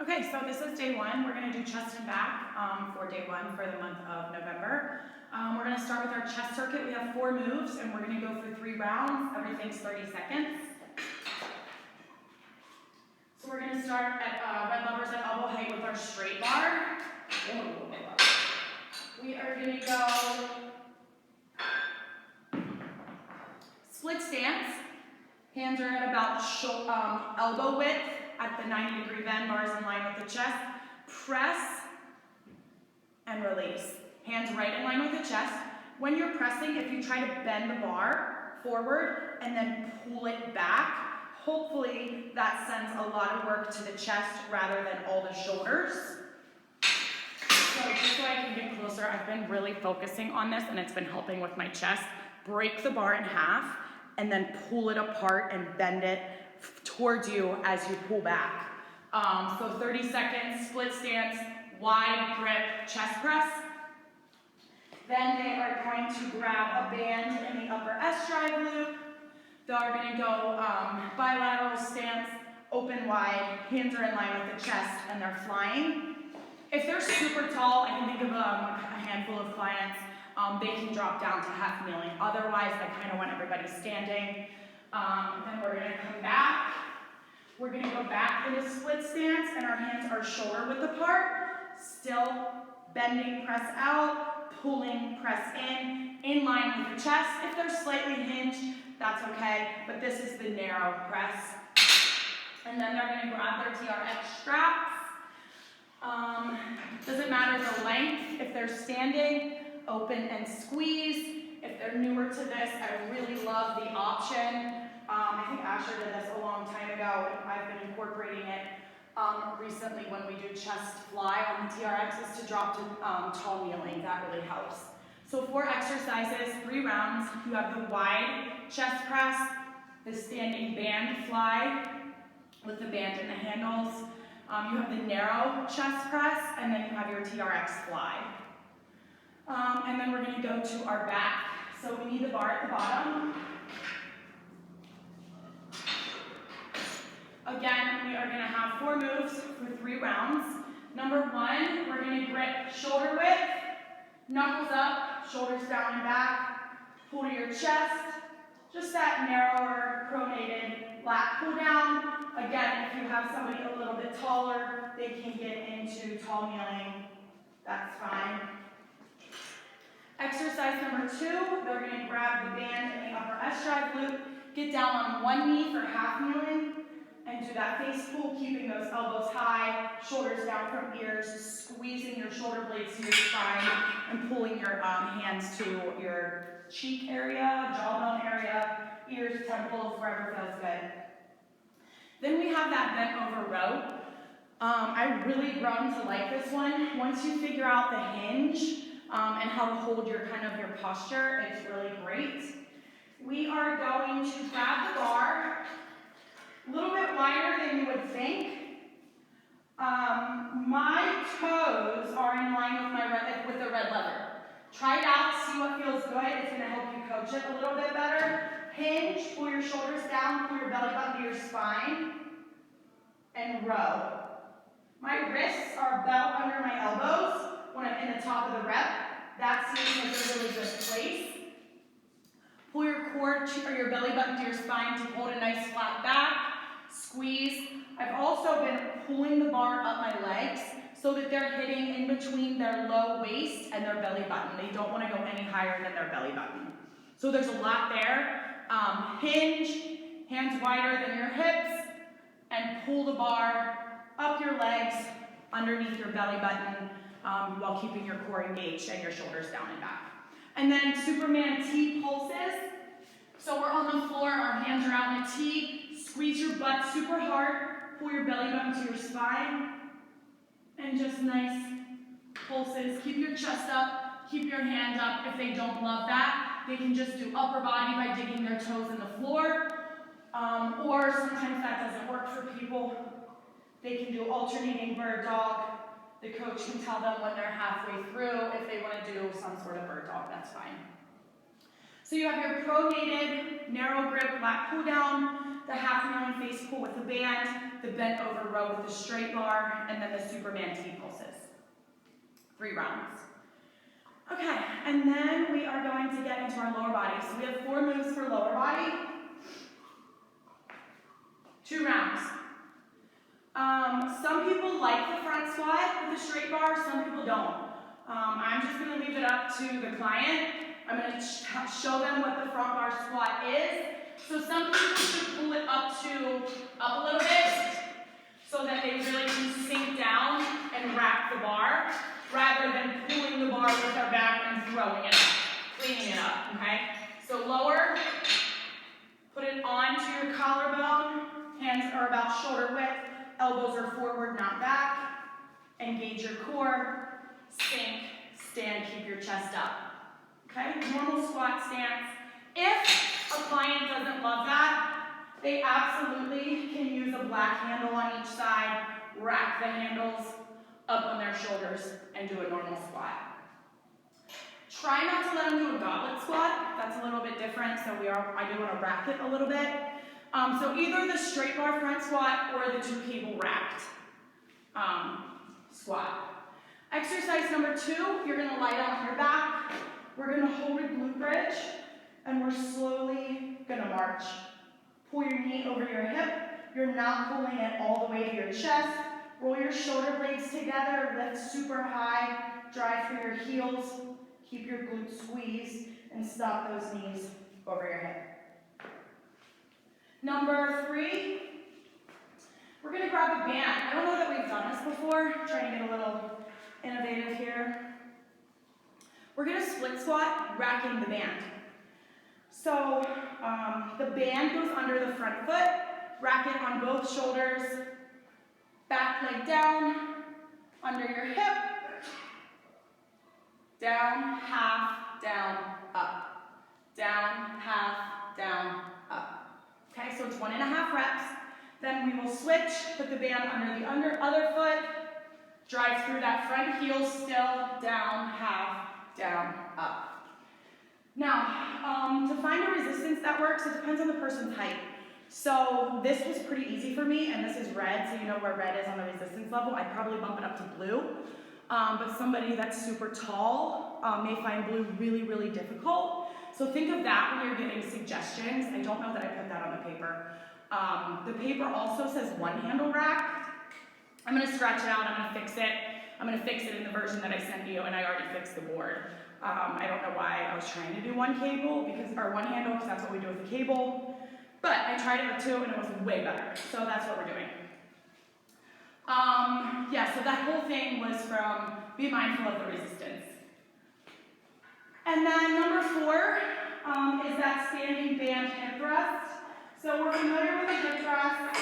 Okay, so this is day one. We're going to do chest and back for day one for the month of November. We're going to start with our chest circuit. We have 4 moves, and we're going to go for 3 rounds. Everything's 30 seconds. So we're going to start at red levers at elbow height with our straight bar. We are going to go split stance. Hands are at about elbow width at the 90-degree bend, bars in line with the chest. Press and release. Hands right in line with the chest. When you're pressing, if you try to bend the bar forward and then pull it back, hopefully that sends a lot of work to the chest rather than all the shoulders. So just so I can get closer, I've been really focusing on this and it's been helping with my chest. Break the bar in half and then pull it apart and bend it towards you as you pull back. So 30 seconds, split stance, wide grip, chest press. Then they are going to grab a band in the upper S-drive loop. They are going to go bilateral stance, open wide, hands are in line with the chest, and they're flying. If they're super tall, I can think of a handful of clients, they can drop down to half kneeling. Otherwise, I kind of want everybody standing. Then we're going to come back. We're going to go back into split stance, and our hands are shoulder width apart. Still bending, press out, pulling, press in line with the chest. If they're slightly hinged, that's okay, but this is the narrow press. And then they're going to grab their TRX straps. Doesn't matter the length. If they're standing, open and squeeze. If they're newer to this, I really love the option. I think Asher did this a long time ago, and I've been incorporating it recently when we do chest fly on the TRX, is to drop to tall kneeling. That really helps. So 4 exercises, 3 rounds. You have the wide chest press, the standing band fly with the band and the handles. You have the narrow chest press, and then you have your TRX fly. And then we're going to go to our back. So we need the bar at the bottom. Again, we are going to have 4 moves for 3 rounds. Number 1, we're going to grip shoulder width, knuckles up, shoulders down and back, pull to your chest, just that narrower pronated lat pull down. Again, if you have somebody a little bit taller, they can get into tall kneeling. That's fine. Exercise number 2, they're going to grab the band in the upper S-drive loop, get down on one knee for half kneeling, and do that face pull, keeping those elbows high, shoulders down from ears, squeezing your shoulder blades to your spine, and pulling your hands to your cheek area, jawbone area, ears, temples, wherever feels good. Then we have that bent over row. I really grown to like this one. Once you figure out the hinge and how to hold your your posture, it's really great. We are going to grab the bar a little bit wider than you would think. My toes are in line with the red lever. Try it out, see what feels good. It's going to help you coach it a little bit better. Hinge, pull your shoulders down, pull your belly button to your spine, and row. My wrists are belt under my elbows when I'm in the top of the rep. That seems like a really good place. Pull your core or your belly button to your spine to hold a nice flat back. Squeeze. I've also been pulling the bar up my legs so that they're hitting in between their low waist and their belly button. They don't want to go any higher than their belly button. So there's a lot there. Hinge, hands wider than your hips, and pull the bar up your legs underneath your belly button while keeping your core engaged and your shoulders down and back. And then Superman T pulses. So we're on the floor, our hands are out in a T. Squeeze your butt super hard, pull your belly button to your spine, and just nice pulses. Keep your chest up, keep your hands up. If they don't love that, they can just do upper body by digging their toes in the floor, or sometimes that doesn't work for people. They can do alternating bird dog. The coach can tell them when they're halfway through. If they want to do some sort of bird dog, that's fine. So you have your pronated narrow grip lat pull down. the half kneeling face pull with the band, the bent over row with the straight bar, and then the Superman T pulses. 3 rounds. Okay, and then we are going to get into our lower body. So we have 4 moves for lower body. 2 rounds. Some people like the front squat with the straight bar, some people don't. I'm just going to leave it up to the client. I'm going to show them what the front bar squat is. So some people should pull it up a little bit so that they really can sink down and rack the bar rather than pulling the bar with their back and throwing it up, cleaning it up, okay? So lower, put it onto your collarbone, hands are about shoulder width, elbows are forward, not back. Engage your core, sink, stand, keep your chest up. Okay, normal squat stance. If a client doesn't love that, they absolutely can use a black handle on each side, rack the handles up on their shoulders, and do a normal squat. Try not to let them do a goblet squat. That's a little bit different, so I do want to rack it a little bit. So either the straight bar front squat or the 2 cable racked squat. Exercise number 2, you're going to lie down on your back. We're going to hold a glute bridge, and we're slowly going to march. Pull your knee over your hip. You're not pulling it all the way to your chest. Roll your shoulder blades together, lift super high, drive through your heels, keep your glutes squeezed, and stop those knees over your hip. Number 3, we're going to grab a band. I don't know that we've done this before. Trying to get a little innovative here. We're going to split squat, racking the band. So the band goes under the front foot, rack it on both shoulders, back leg down, under your hip, down, half, down, up. Down, half, down, up. Okay, so it's 1.5 reps. Then we will switch, put the band under the other foot, drive through that front heel still, down, half, down, up. Now, to find a resistance that works, it depends on the person's height. So this was pretty easy for me, and this is red, so you know where red is on the resistance level. I'd probably bump it up to blue. But somebody that's super tall may find blue really, really difficult. So think of that when you're giving suggestions. I don't know that I put that on the paper. The paper also says 1 handle rack. I'm going to scratch it out. I'm going to fix it. I'm going to fix it in the version that I sent you, and I already fixed the board. I don't know why I was trying to do 1 handle, because that's what we do with the cable. But I tried it with 2, and it was way better. So that's what we're doing. Yeah, so that whole thing was from be mindful of the resistance. And then number 4 is that standing band hip thrust. So we're familiar with the hip thrust.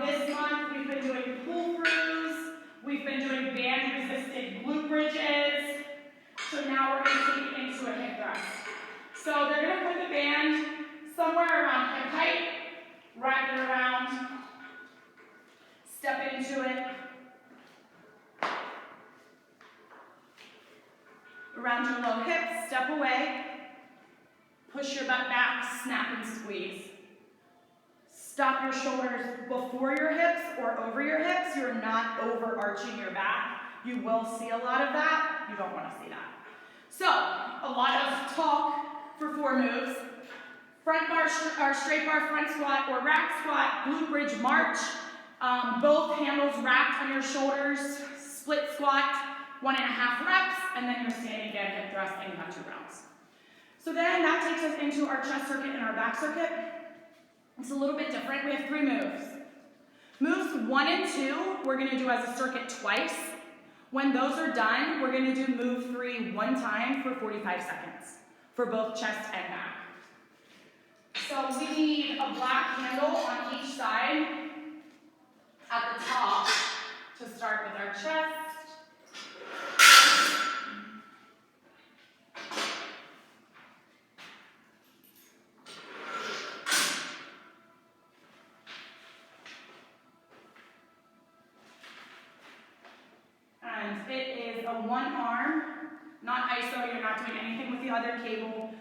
This month we've been doing pull-throughs. We've been doing band-resisted glute bridges. So now we're going to take it into a hip thrust. So they're going to put the band somewhere around hip height, wrap it around, step into it, around your low hip, step away, push your butt back, snap and squeeze. Stop your shoulders before your hips or over your hips. You're not overarching your back. You will see a lot of that. You don't want to see that. So, a lot of talk for 4 moves. Front bar, or straight bar front squat or rack squat, glute bridge march. Both handles racked on your shoulders, split squat, 1.5 reps, and then you're standing band hip thrust, and you have 2 rounds. So then that takes us into our chest circuit and our back circuit. It's a little bit different. We have 3 moves. Moves 1 and 2, we're going to do as a circuit twice. When those are done, we're going to do move 3 1 time for 45 seconds for both chest and back. So we need a black handle on each side at the top to start with our chest. And it is a 1 arm, not ISO, you're not doing anything with the other cable,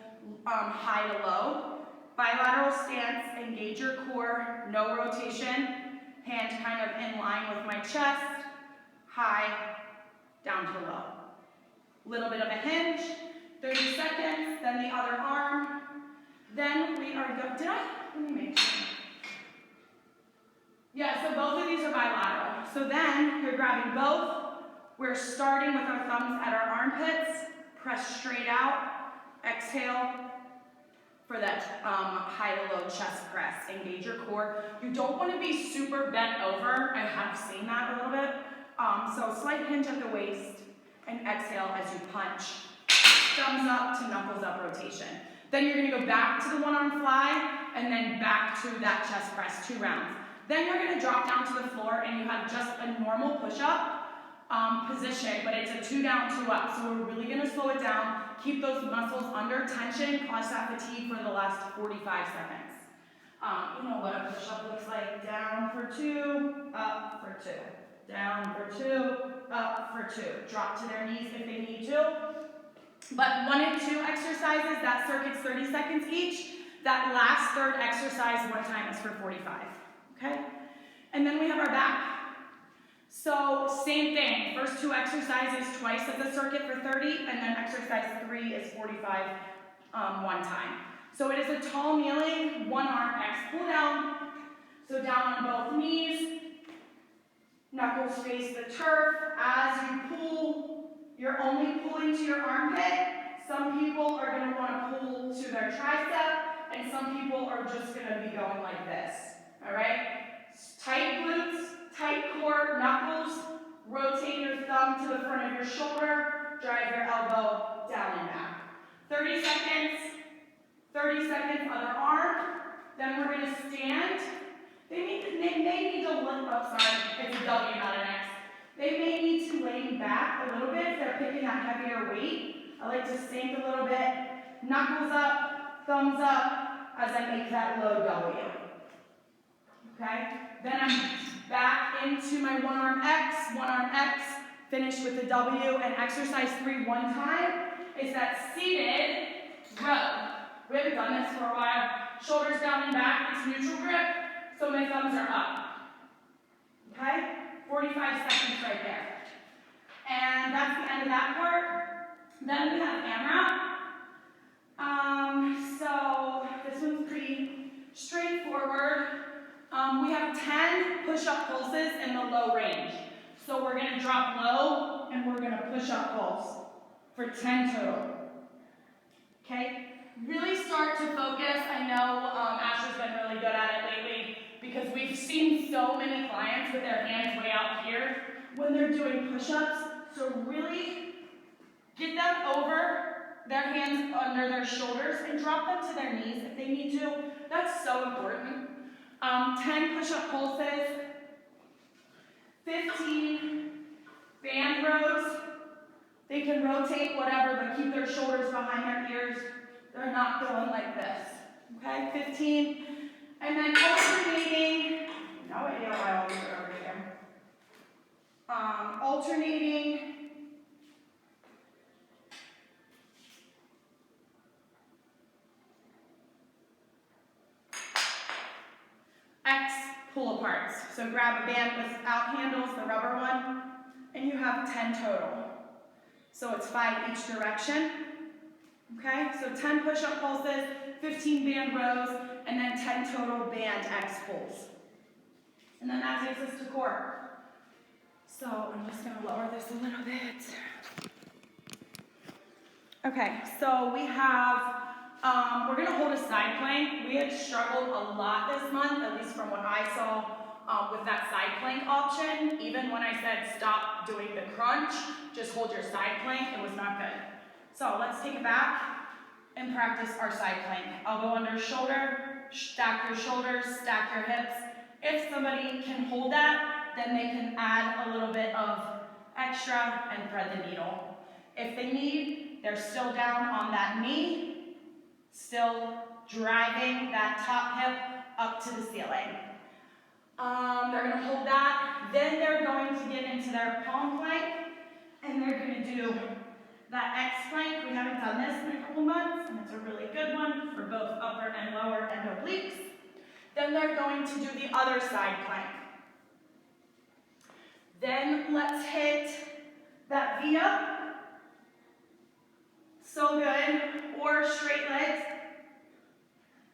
high to low. Bilateral stance, engage your core, no rotation, hand kind of in line with my chest, high, down to low. Little bit of a hinge, 30 seconds, then the other arm. Then we are let me make sure. Yeah, so both of these are bilateral. So then you're grabbing both. We're starting with our thumbs at our armpits, press straight out, exhale for that high to low chest press. Engage your core. You don't want to be super bent over. I have seen that a little bit. So slight hinge at the waist and exhale as you punch. Thumbs up to knuckles up rotation. Then you're going to go back to the one arm fly and then back to that chest press, 2 rounds. Then you're going to drop down to the floor and you have just a normal push-up position, but it's a 2 down, 2 up. So we're really going to slow it down, keep those muscles under tension, cause that fatigue for the last 45 seconds. You know what a push-up looks like. Down for 2, up for 2. Down for 2, up for 2. Drop to their knees if they need to. But 1 and 2 exercises, that circuit's 30 seconds each. That last third exercise, one time is for 45. Okay? And then we have our back. So same thing, first 2 exercises twice as a circuit for 30, and then exercise 3 is 45 one time. So it is a tall kneeling, 1 arm X pull down. So down on both knees, knuckles face the turf. As you pull, you're only pulling to your armpit. Some people are going to want to pull to their tricep, and some people are just going to be going like this. All right? Tight glutes, tight core, knuckles. Rotate your thumb to the front of your shoulder. Drive your elbow down and back. 30 seconds. 30 seconds, other arm. Then we're going to stand. They may need to lift up, sorry, it's a W, not an X. They may need to lean back a little bit if they're picking that heavier weight. I like to sink a little bit. Knuckles up, thumbs up as I make that low W. Okay? Then I'm back into my 1 arm X, finish with the W, and exercise 3 one time is that seated row. We haven't done this for a while. Shoulders down and back, it's neutral grip, so my thumbs are up. Okay? 45 seconds right there. And that's the end of that part. Then we have AMRAP. So this one's pretty straightforward. We have 10 push-up pulses in the low range. So we're going to drop low and we're going to push up pulse for 10 total. Okay? Really start to focus. I know Asher's been really good at it lately because we've seen so many clients with their hands way out here when they're doing push-ups. So really get them over, their hands under their shoulders, and drop them to their knees if they need to. That's so important. 10 push-up pulses, 15 band rows. They can rotate whatever, but keep their shoulders behind their ears. They're not going like this. Okay, 15. And then alternating, no idea why all these are over here. Alternating X pull-aparts. So grab a band without handles, the rubber one, and you have 10 total. So it's 5 each direction. Okay, so 10 push-up pulses, 15 band rows, and then 10 total band X pulls. And then that takes us to core. So I'm just going to lower this a little bit. Okay, so we have, we're going to hold a side plank. We had struggled a lot this month, at least from what I saw, with that side plank option. Even when I said stop doing the crunch, just hold your side plank, it was not good. So let's take it back and practice our side plank. Elbow under shoulder, stack your shoulders, stack your hips. If somebody can hold that, then they can add a little bit of extra and thread the needle. If they need, they're still down on that knee, still driving that top hip up to the ceiling. They're going to hold that. Then they're going to get into their palm plank, and they're going to do That X plank, we haven't done this in a couple months, and it's a really good one for both upper and lower and obliques. Then they're going to do the other side plank. Then let's hit that V up. So good. Or straight legs.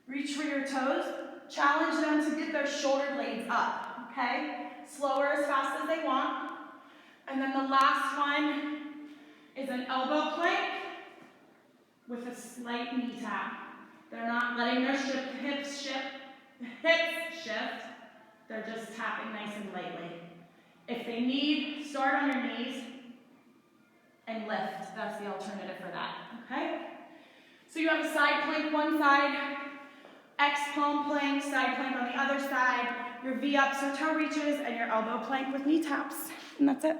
Reach for your toes. Challenge them to get their shoulder blades up, okay? Slower as fast as they want. And then the last one is an elbow plank with a slight knee tap. They're not letting their hips shift. They're just tapping nice and lightly. If they need, start on your knees and lift. That's the alternative for that, okay? So you have a side plank one side, X palm plank, side plank on the other side, your V ups or toe reaches, and your elbow plank with knee taps. And that's it.